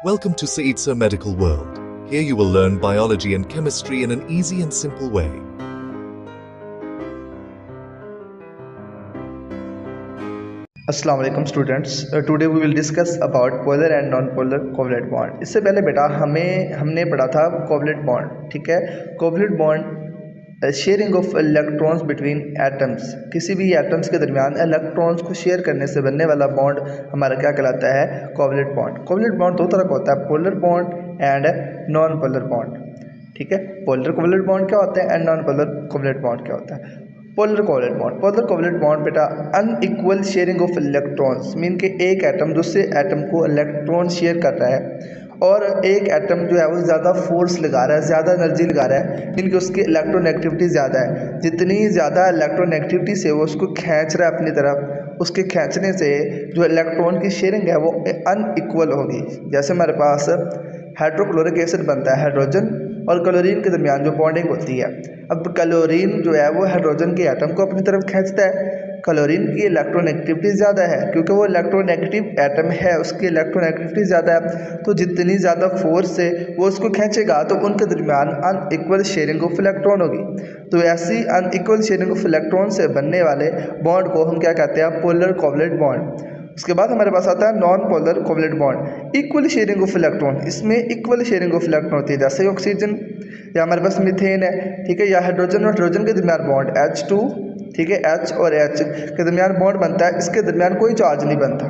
Welcome to Saidsa Medical World. Here you will learn biology and chemistry in an easy and simple way. अस्सलाम वालेकुम students. Today we will discuss about polar and non polar covalent bond. इससे पहले बेटा हमने पढ़ा था covalent bond, ठीक है। Covalent bond sharing of electrons between atoms, किसी भी एटम्स के दरमियान इलेक्ट्रॉन्स को शेयर करने से बनने वाला बॉन्ड हमारा क्या कहलाता है? Covalent bond. कोवलेंट बॉन्ड दो तरह का होता है, polar bond and non polar bond, ठीक है। पोलर कोवलेंट बॉन्ड क्या होता है and non polar covalent bond क्या होता है? Polar covalent bond, polar covalent bond बेटा unequal sharing of electrons, mean के एक एटम दूसरे एटम को इलेक्ट्रॉन शेयर कर रहा है और एक एटम जो है वो ज़्यादा फोर्स लगा रहा है, ज़्यादा एनर्जी लगा रहा है, मीन कि उसकी इलेक्ट्रोनेगेटिविटी ज़्यादा है। जितनी ज़्यादा इलेक्ट्रोनेगेटिविटी से वो उसको खींच रहा है अपनी तरफ, उसके खींचने से जो इलेक्ट्रॉन की शेयरिंग है वो अनइक्वल होगी। जैसे हमारे पास हाइड्रोक्लोरिक एसिड बनता है, हाइड्रोजन और क्लोरीन के दरमियान जो बॉन्डिंग होती है। अब क्लोरीन जो है वो हाइड्रोजन के एटम को अपनी तरफ खींचता है। क्लोरीन की इलेक्ट्रोनेगेटिविटी ज़्यादा है क्योंकि वो इलेक्ट्रोनेगेटिव एटम है, उसकी इलेक्ट्रोनेगेटिविटी ज़्यादा है, तो जितनी ज़्यादा फोर्स से वो उसको खींचेगा तो उनके दरमियान अनइक्वल शेयरिंग ऑफ इलेक्ट्रॉन होगी। तो ऐसी अनइक्वल शेयरिंग ऑफ इलेक्ट्रॉन से बनने वाले बॉन्ड को हम क्या कहते हैं? Polar covalent bond. उसके बाद हमारे पास आता है non polar covalent bond, equal sharing of electron. इसमें इक्वल शेयरिंग ऑफ इलेक्ट्रॉन होती है, जैसे ऑक्सीजन या हमारे पास मीथेन है, ठीक है, या हाइड्रोजन और हाइड्रोजन के दरमियान बॉन्ड H2, ठीक है, H और H के दरमियान बॉन्ड बनता है, इसके दरमियान कोई चार्ज नहीं बनता।